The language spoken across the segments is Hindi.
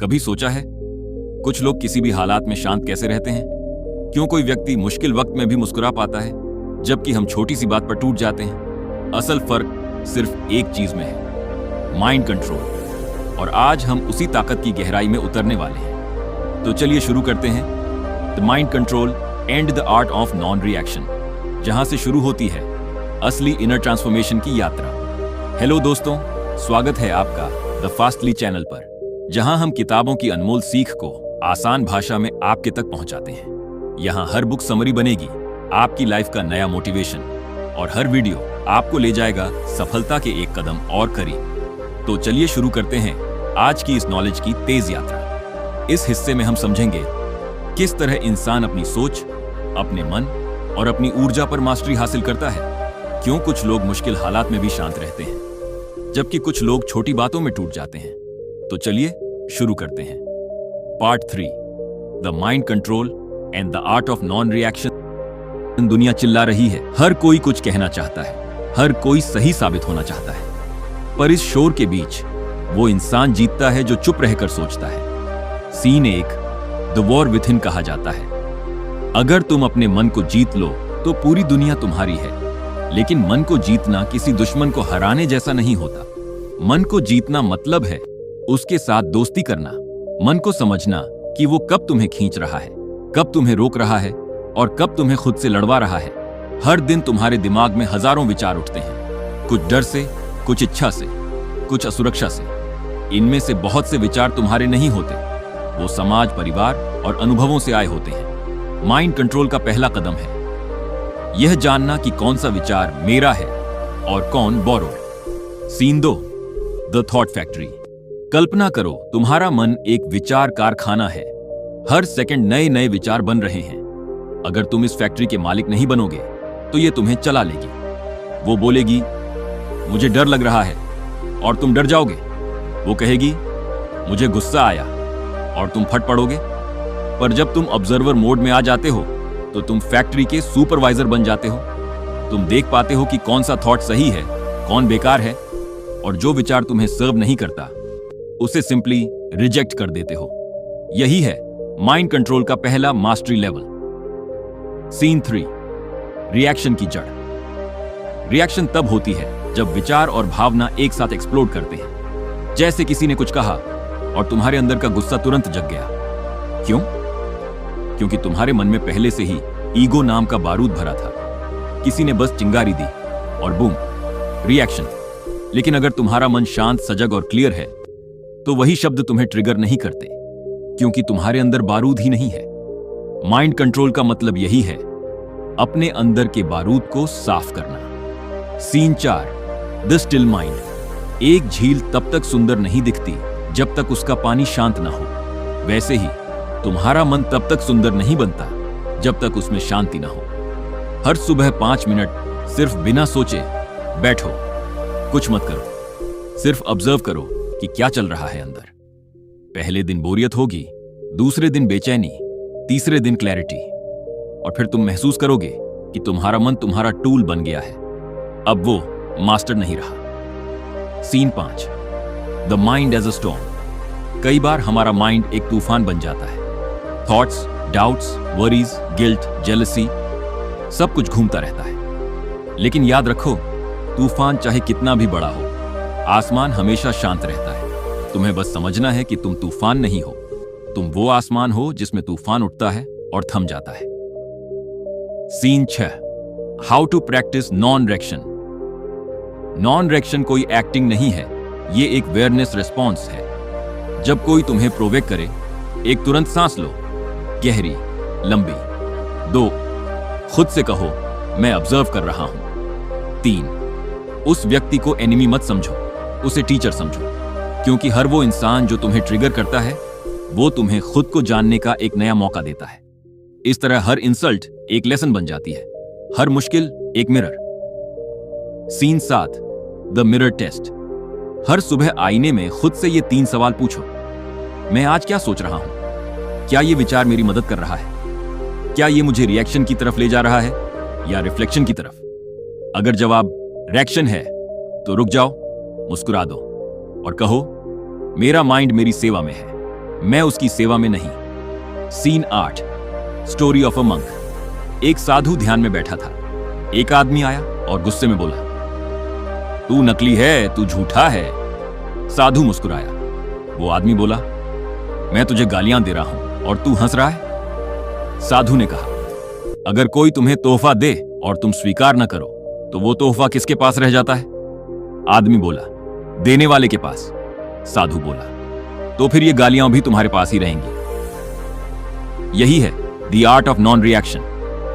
कभी सोचा है कुछ लोग किसी भी हालात में शांत कैसे रहते हैं? क्यों कोई व्यक्ति मुश्किल वक्त में भी मुस्कुरा पाता है जबकि हम छोटी सी बात पर टूट जाते हैं? असल फर्क सिर्फ एक चीज में है, माइंड कंट्रोल। और आज हम उसी ताकत की गहराई में उतरने वाले हैं। तो चलिए शुरू करते हैं the mind control and the art of non reaction, जहां से शुरू होती है असली इनर ट्रांसफॉर्मेशन की यात्रा। हेलो दोस्तों, स्वागत है आपका द फास्टली चैनल पर, जहां हम किताबों की अनमोल सीख को आसान भाषा में आपके तक पहुंचाते हैं। यहां हर बुक समरी बनेगी आपकी लाइफ का नया मोटिवेशन, और हर वीडियो आपको ले जाएगा सफलता के एक कदम और करीब। तो चलिए शुरू करते हैं आज की इस नॉलेज की तेज यात्रा। इस हिस्से में हम समझेंगे किस तरह इंसान अपनी सोच, अपने मन और अपनी ऊर्जा पर मास्टरी हासिल करता है। क्यों कुछ लोग मुश्किल हालात में भी शांत रहते हैं जबकि कुछ लोग छोटी बातों में टूट जाते हैं। तो चलिए शुरू करते हैं। Part 3, the mind control and the art of non reaction. दुनिया चिल्ला रही है, हर कोई कुछ कहना चाहता है, हर कोई सही साबित होना चाहता है, पर इस शोर के बीच वो इंसान जीतता है जो चुप रहकर सोचता है। Scene 1, the war within कहा जाता है। अगर तुम अपने मन को जीत लो तो पूरी दुनिया तुम्हारी है, लेकिन मन को जीतना किसी दुश्मन को हराने जैसा नहीं होता। मन को जीतना मतलब है उसके साथ दोस्ती करना, मन को समझना कि वो कब तुम्हें खींच रहा है, कब तुम्हें रोक रहा है और कब तुम्हें खुद से लड़वा रहा है। हर दिन तुम्हारे दिमाग में हजारों विचार उठते हैं, कुछ डर से, कुछ इच्छा से, कुछ असुरक्षा से। इनमें से बहुत से विचार तुम्हारे नहीं होते, वो समाज, परिवार और अनुभवों से आए होते हैं। माइंड कंट्रोल का पहला कदम है यह जानना कि कौन सा विचार मेरा है और कौन बोरोड। Scene 2, the thought factory. कल्पना करो तुम्हारा मन एक विचार कारखाना है, हर सेकंड नए नए विचार बन रहे हैं। अगर तुम इस फैक्ट्री के मालिक नहीं बनोगे तो ये तुम्हें चला लेगी। वो बोलेगी मुझे डर लग रहा है और तुम डर जाओगे। वो कहेगी मुझे गुस्सा आया और तुम फट पड़ोगे। पर जब तुम ऑब्जर्वर मोड में आ जाते हो तो तुम फैक्ट्री के सुपरवाइजर बन जाते हो। तुम देख पाते हो कि कौन सा थॉट सही है, कौन बेकार है, और जो विचार तुम्हें सर्व नहीं करता उसे सिंपली रिजेक्ट कर देते हो। यही है माइंड कंट्रोल का पहला मास्टरी लेवल। सीन 3, रिएक्शन की जड़। रिएक्शन तब होती है जब विचार और भावना एक साथ एक्सप्लोड करते हैं। जैसे किसी ने कुछ कहा और तुम्हारे अंदर का गुस्सा तुरंत जग गया। क्यों? क्योंकि तुम्हारे मन में पहले से ही ईगो नाम का बारूद भरा था। किसी ने बस चिंगारी दी और बूम, रिएक्शन। लेकिन अगर तुम्हारा मन शांत, सजग और क्लियर है तो वही शब्द तुम्हें ट्रिगर नहीं करते, क्योंकि तुम्हारे अंदर बारूद ही नहीं है। माइंड कंट्रोल का मतलब यही है, अपने अंदर के बारूद को साफ करना। Scene 4, the still mind. एक झील तब तक सुंदर नहीं दिखती जब तक उसका पानी शांत ना हो। वैसे ही तुम्हारा मन तब तक सुंदर नहीं बनता जब तक उसमें शांति ना हो। हर सुबह 5 मिनट सिर्फ बिना सोचे बैठो, कुछ मत करो, सिर्फ ऑब्जर्व करो कि क्या चल रहा है अंदर। पहले दिन बोरियत होगी, दूसरे दिन बेचैनी, तीसरे दिन क्लैरिटी, और फिर तुम महसूस करोगे कि तुम्हारा मन तुम्हारा टूल बन गया है, अब वो मास्टर नहीं रहा। Scene 5, the mind as a storm. कई बार हमारा माइंड एक तूफान बन जाता है। Thoughts, doubts, worries, guilt, jealousy, सब कुछ घूमता रहता है। लेकिन याद रखो, तूफान चाहे कितना भी बड़ा हो, आसमान हमेशा शांत रहता है। तुम्हें बस समझना है कि तुम तूफान नहीं हो, तुम वो आसमान हो जिसमें तूफान उठता है और थम जाता है। Scene 6, how to practice non reaction. Non reaction कोई एक्टिंग नहीं है, ये एक अवेयरनेस रिस्पॉन्स है। जब कोई तुम्हें प्रोवोक करे, एक तुरंत सांस लो, गहरी, लंबी। 2, खुद से कहो मैं ऑब्जर्व कर रहा हूं। 3, उस व्यक्ति को एनिमी मत समझो, उसे टीचर समझो, क्योंकि हर वो इंसान जो तुम्हें ट्रिगर करता है वो तुम्हें खुद को जानने का एक नया मौका देता है। इस तरह हर इंसल्ट एक लेसन बन जाती है, हर मुश्किल एक mirror. Scene 7, the mirror test. हर सुबह आईने में खुद से ये 3 सवाल पूछो। मैं आज क्या सोच रहा हूं? क्या ये विचार मेरी मदद कर रहा है? क्या ये मुझे रिएक्शन की तरफ ले जा रहा है या रिफ्लेक्शन की तरफ? अगर जवाब रिएक्शन है तो रुक जाओ, मुस्कुरा दो और कहो मेरा माइंड मेरी सेवा में है, मैं उसकी सेवा में नहीं। Scene 8, story of a monk. एक साधु ध्यान में बैठा था। एक आदमी आया और गुस्से में बोला, तू नकली है, तू झूठा है। साधु मुस्कुराया। वो आदमी बोला, मैं तुझे गालियां दे रहा हूं और तू हंस रहा है। साधु ने कहा, अगर कोई तुम्हें तोहफा दे और तुम स्वीकार न करो तो वो तोहफा किसके पास रह जाता है? आदमी बोला, देने वाले के पास। साधु बोला, तो फिर ये गालियां भी तुम्हारे पास ही रहेंगी। यही है the art of non reaction.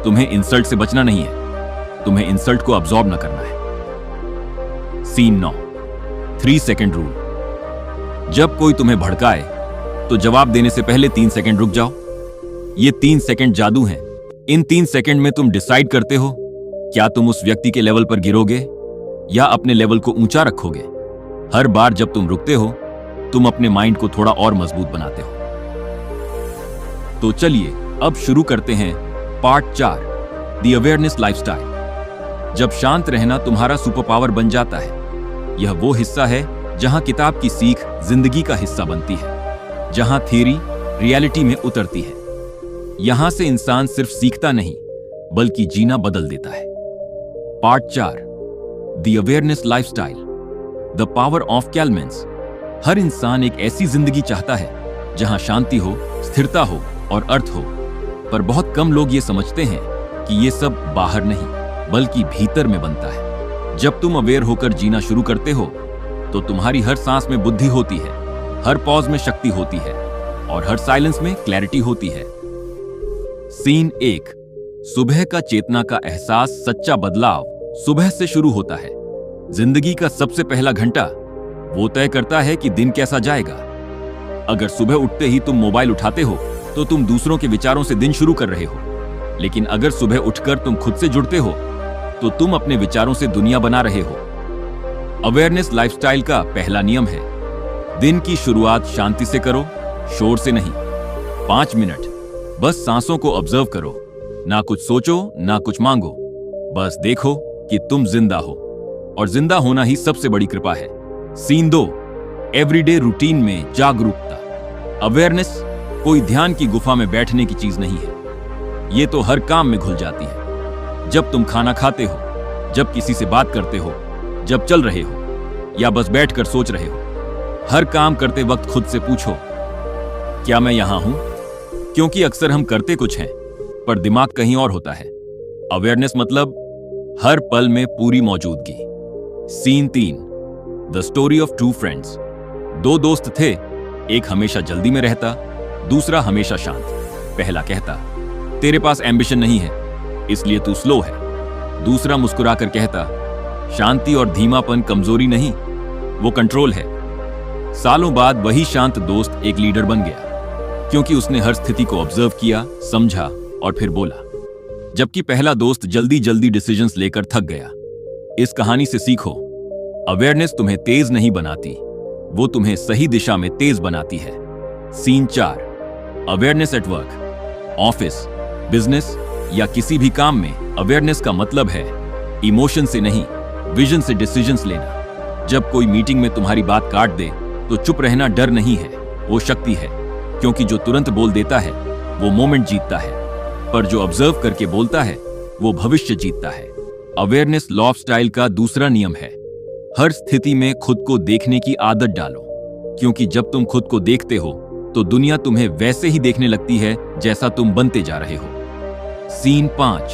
तुम्हें इंसल्ट से बचना नहीं है, तुम्हें इंसल्ट को अब्सॉर्ब न करना है। Scene 9, 3 second rule. जब कोई तुम्हें भड़काए तो जवाब देने से पहले 3 सेकंड रुक जाओ। ये 3 सेकंड जादू हैं। इन 3 सेकंड में तुम डिसाइड करते हो क्या तुम उस व्यक्ति के लेवल पर गिरोगे या अपने लेवल को ऊंचा रखोगे। हर बार जब तुम रुकते हो तुम अपने माइंड को थोड़ा और मजबूत बनाते हो। तो चलिए अब शुरू करते हैं पार्ट 4, द अवेयरनेस लाइफस्टाइल। जब शांत रहना तुम्हारा सुपर पावर बन जाता है। यह वो हिस्सा है जहां किताब की सीख जिंदगी का हिस्सा बनती है, जहां थ्योरी रियलिटी में उतरती है। यहां से इंसान सिर्फ सीखता नहीं बल्कि जीना बदल देता है। Part 4, the awareness lifestyle, the power of calmness. हर इंसान एक ऐसी जिंदगी चाहता है जहां शांति हो, स्थिरता हो और अर्थ हो, पर बहुत कम लोग ये समझते हैं कि ये सब बाहर नहीं बल्कि भीतर में बनता है। जब तुम अवेयर होकर जीना शुरू करते हो तो तुम्हारी हर सांस में बुद्धि होती है, हर पॉज में शक्ति होती है और हर साइलेंस में क्लैरिटी होती है। सीन 1, सुबह का चेतना का एहसास। सच्चा बदलाव सुबह से शुरू होता है। जिंदगी का सबसे पहला घंटा वो तय करता है कि दिन कैसा जाएगा। अगर सुबह उठते ही तुम मोबाइल उठाते हो तो तुम दूसरों के विचारों से दिन शुरू कर रहे हो, लेकिन अगर सुबह उठकर तुम खुद से जुड़ते हो तो तुम अपने विचारों से दुनिया बना रहे हो। अवेयरनेस लाइफस्टाइल का पहला नियम है, दिन की शुरुआत शांति से करो, शोर से नहीं। 5 मिनट बस सांसों को ऑब्जर्व करो, ना कुछ सोचो ना कुछ मांगो, बस देखो कि तुम जिंदा हो, और जिंदा होना ही सबसे बड़ी कृपा है। सीन 2, एवरीडे रूटीन में जागरूकता। अवेयरनेस कोई ध्यान की गुफा में बैठने की चीज नहीं है, ये तो हर काम में घुल जाती है। जब तुम खाना खाते हो, जब किसी से बात करते हो, जब चल रहे हो या बस बैठकर सोच रहे हो, हर काम करते वक्त खुद से पूछो, क्या मैं यहां हूं? क्योंकि अक्सर हम करते कुछ हैं पर दिमाग कहीं और होता है। अवेयरनेस मतलब हर पल में पूरी मौजूदगी। Scene 3, the story of 2 friends. 2 दोस्त थे, एक हमेशा जल्दी में रहता, दूसरा हमेशा शांत। पहला कहता, तेरे पास एम्बिशन नहीं है इसलिए तू स्लो है। दूसरा मुस्कुराकर कहता, शांति और धीमापन कमजोरी नहीं, वो कंट्रोल है। सालों बाद वही शांत दोस्त एक लीडर बन गया, क्योंकि उसने हर स्थिति को ऑब्जर्व किया, समझा और फिर बोला। जबकि पहला दोस्त जल्दी जल्दी डिसीजंस लेकर थक गया। इस कहानी से सीखो, अवेयरनेस तुम्हें तेज नहीं बनाती, वो तुम्हें सही दिशा में तेज बनाती है। Scene 4, awareness at work. Office, business या किसी भी काम में अवेयरनेस का मतलब है इमोशन से नहीं, विजन से डिसीजंस लेना। जब कोई मीटिंग में तुम्हारी बात काट दे तो चुप रहना डर नहीं है, वो शक्ति है, क्योंकि जो तुरंत बोल देता है वो मोमेंट जीतता है, पर जो ऑब्जर्व करके बोलता है वो भविष्य जीतता है। अवेयरनेस लाइफस्टाइल का दूसरा नियम है, हर स्थिति में खुद को देखने की आदत डालो, क्योंकि जब तुम खुद को देखते हो तो दुनिया तुम्हें वैसे ही देखने लगती है जैसा तुम बनते जा रहे हो। Scene 5,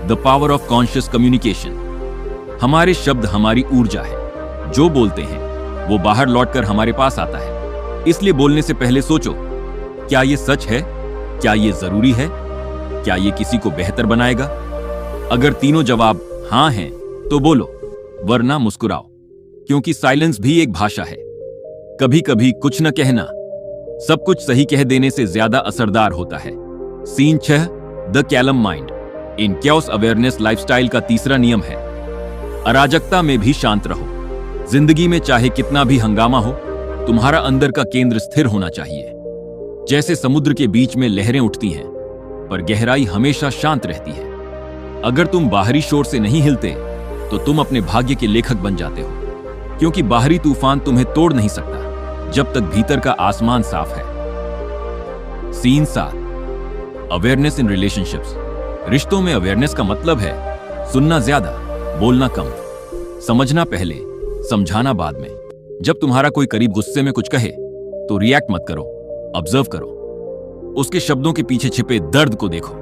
the power of conscious communication. हमारे शब्द हमारी ऊर्जा है, जो बोलते हैं वो बाहर लौटकर हमारे पास आता है। इसलिए बोलने से पहले सोचो, क्या ये सच है? क्या ये जरूरी है? क्या ये किसी को बेहतर बनाएगा? अगर तीनों जवाब हां हैं तो बोलो, वरना मुस्कुराओ, क्योंकि साइलेंस भी एक भाषा है। कभी कभी कुछ न कहना सब कुछ सही कह देने से ज्यादा असरदार होता है। Scene 6, the calm mind in chaos. Awareness lifestyle का तीसरा नियम है, अराजकता में भी शांत रहो। जिंदगी में चाहे कितना भी हंगामा हो, तुम्हारा अंदर का केंद्र स्थिर होना चाहिए। जैसे समुद्र के बीच में लहरें उठती हैं, पर गहराई हमेशा शांत रहती है। अगर तुम बाहरी शोर से नहीं हिलते तो तुम अपने भाग्य के लेखक बन जाते हो, क्योंकि बाहरी तूफान तुम्हें तोड़ नहीं सकता जब तक भीतर का आसमान साफ है। Scene 7, awareness in relationships. रिश्तों में अवेयरनेस का मतलब है सुनना ज्यादा, बोलना कम, समझना पहले, समझाना बाद में। जब तुम्हारा कोई करीब गुस्से में कुछ कहे तो रिएक्ट मत करो, ऑब्जर्व करो। उसके शब्दों के पीछे छिपे दर्द को देखो।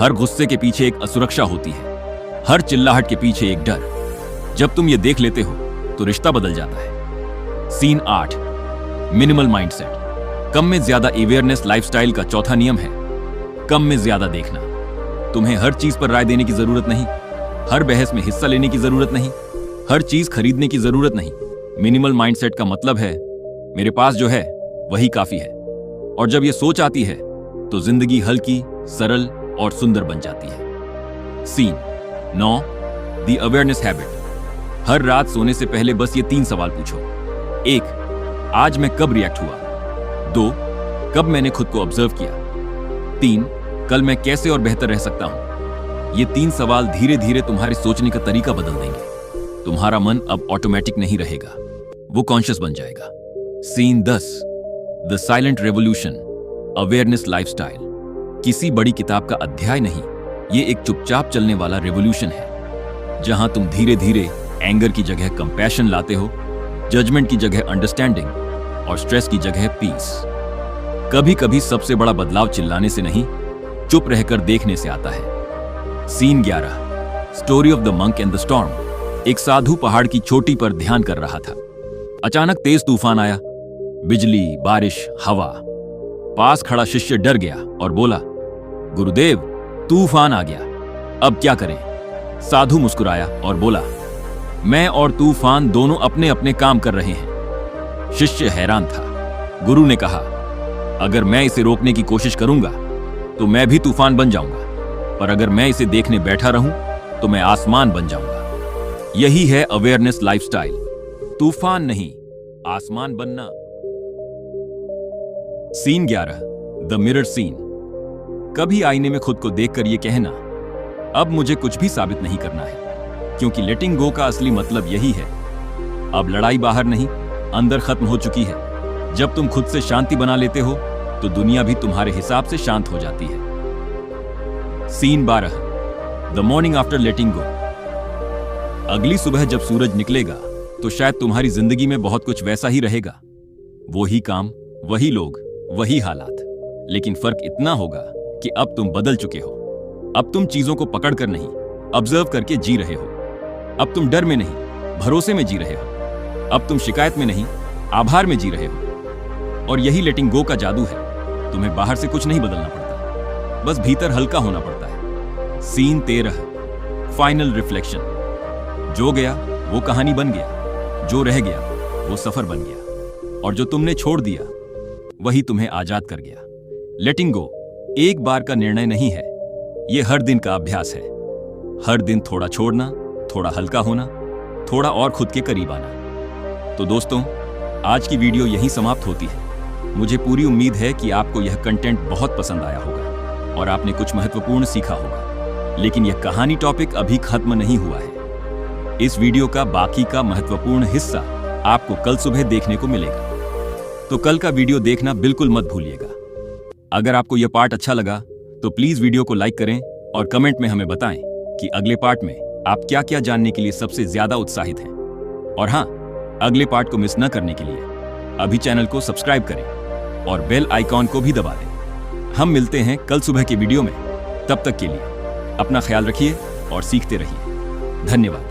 हर गुस्से के पीछे एक असुरक्षा होती है, हर चिल्लाहट के पीछे एक डर। जब तुम ये देख लेते हो तो रिश्ता बदल जाता है। Scene 8, minimal mindset. कम में ज्यादा अवेयरनेस लाइफस्टाइल का चौथा नियम है, कम में ज्यादा देखना। तुम्हें हर चीज पर राय देने की जरूरत नहीं, हर बहस में हिस्सा लेने की जरूरत नहीं, हर चीज खरीदने की जरूरत नहीं। मिनिमल माइंडसेट का मतलब है मेरे पास जो है वही काफी है। और जब ये सोच आती है तो जिंदगी हल्की, सरल और सुंदर बन जाती है। Scene 9, the awareness habit. हर रात सोने से पहले बस ये 3 सवाल पूछो। 1, आज मैं कब रिएक्ट हुआ? 2, कब मैंने खुद को ऑब्जर्व किया? 3, कल मैं कैसे और बेहतर रह सकता हूं? ये 3 सवाल धीरे धीरे तुम्हारे सोचने का तरीका बदल देंगे। तुम्हारा मन अब ऑटोमेटिक नहीं रहेगा, वो कॉन्शियस बन जाएगा। Scene 10, the silent revolution, awareness lifestyle. किसी बड़ी किताब का अध्याय नहीं, ये एक चुपचाप चलने वाला रेवोल्यूशन है, जहां तुम धीरे धीरे एंगर की जगह कंपैशन लाते हो, जजमेंट की जगह अंडरस्टैंडिंग और स्ट्रेस की जगह पीस। कभी कभी सबसे बड़ा बदलाव चिल्लाने से नहीं, चुप रहकर देखने से आता है। Scene 11, story of the monk and the storm. एक साधु पहाड़ की चोटी पर ध्यान कर रहा था। अचानक तेज तूफान आया, बिजली, बारिश, हवा। पास खड़ा शिष्य डर गया और बोला, गुरुदेव, तूफान आ गया, अब क्या करें? साधु मुस्कुराया और बोला, मैं और तूफान दोनों अपने अपने काम कर रहे हैं। शिष्य हैरान था। गुरु ने कहा, अगर मैं इसे रोकने की कोशिश करूंगा तो मैं भी तूफान बन जाऊंगा, पर अगर मैं इसे देखने बैठा रहूं तो मैं आसमान बन जाऊंगा। यही है अवेयरनेस लाइफस्टाइल, तूफान नहीं, आसमान बनना। Scene 11, the mirror scene. कभी आईने में खुद को देखकर यह कहना, अब मुझे कुछ भी साबित नहीं करना है, क्योंकि लेटिंग गो का असली मतलब यही है। अब लड़ाई बाहर नहीं, अंदर खत्म हो चुकी है। जब तुम खुद से शांति बना लेते हो तो दुनिया भी तुम्हारे हिसाब से शांत हो जाती है। सीन 12, द मॉर्निंग आफ्टर लेटिंग गो। अगली सुबह जब सूरज निकलेगा तो शायद तुम्हारी जिंदगी में बहुत कुछ वैसा ही रहेगा, वही काम, वही लोग, वही हालात, लेकिन फर्क इतना होगा कि अब तुम बदल चुके हो। अब तुम चीजों को पकड़कर नहीं, ऑब्जर्व करके जी रहे हो। अब तुम डर में नहीं, भरोसे में जी रहे हो। अब तुम शिकायत में नहीं, आभार में जी रहे हो। और यही लेटिंग गो का जादू है। तुम्हें बाहर से कुछ नहीं बदलना पड़ता, बस भीतर हल्का होना पड़ता है। Scene 13, final reflection. जो गया वो कहानी बन गया, जो रह गया वो सफर बन गया, और जो तुमने छोड़ दिया वही तुम्हें आजाद कर गया। लेटिंग गो एक बार का निर्णय नहीं है, ये हर दिन का अभ्यास है। हर दिन थोड़ा छोड़ना, थोड़ा हल्का होना, थोड़ा और खुद के करीब आना। तो दोस्तों, आज की वीडियो यहीं समाप्त होती है। मुझे पूरी उम्मीद है कि आपको यह कंटेंट बहुत पसंद आया होगा और आपने कुछ महत्वपूर्ण सीखा होगा। लेकिन यह कहानी टॉपिक अभी खत्म नहीं हुआ है। इस वीडियो का बाकी का महत्वपूर्ण हिस्सा आपको कल सुबह देखने को मिलेगा, तो कल का वीडियो देखना बिल्कुल मत भूलिएगा। अगर आपको यह पार्ट अच्छा लगा तो प्लीज वीडियो को लाइक करें और कमेंट में हमें बताएं कि अगले पार्ट में आप क्या क्या जानने के लिए सबसे ज्यादा उत्साहित हैं। और हाँ, अगले पार्ट को मिस न करने के लिए अभी चैनल को सब्सक्राइब करें और बेल आइकॉन को भी दबा दें। हम मिलते हैं कल सुबह के वीडियो में। तब तक के लिए अपना ख्याल रखिए और सीखते रहिए। धन्यवाद।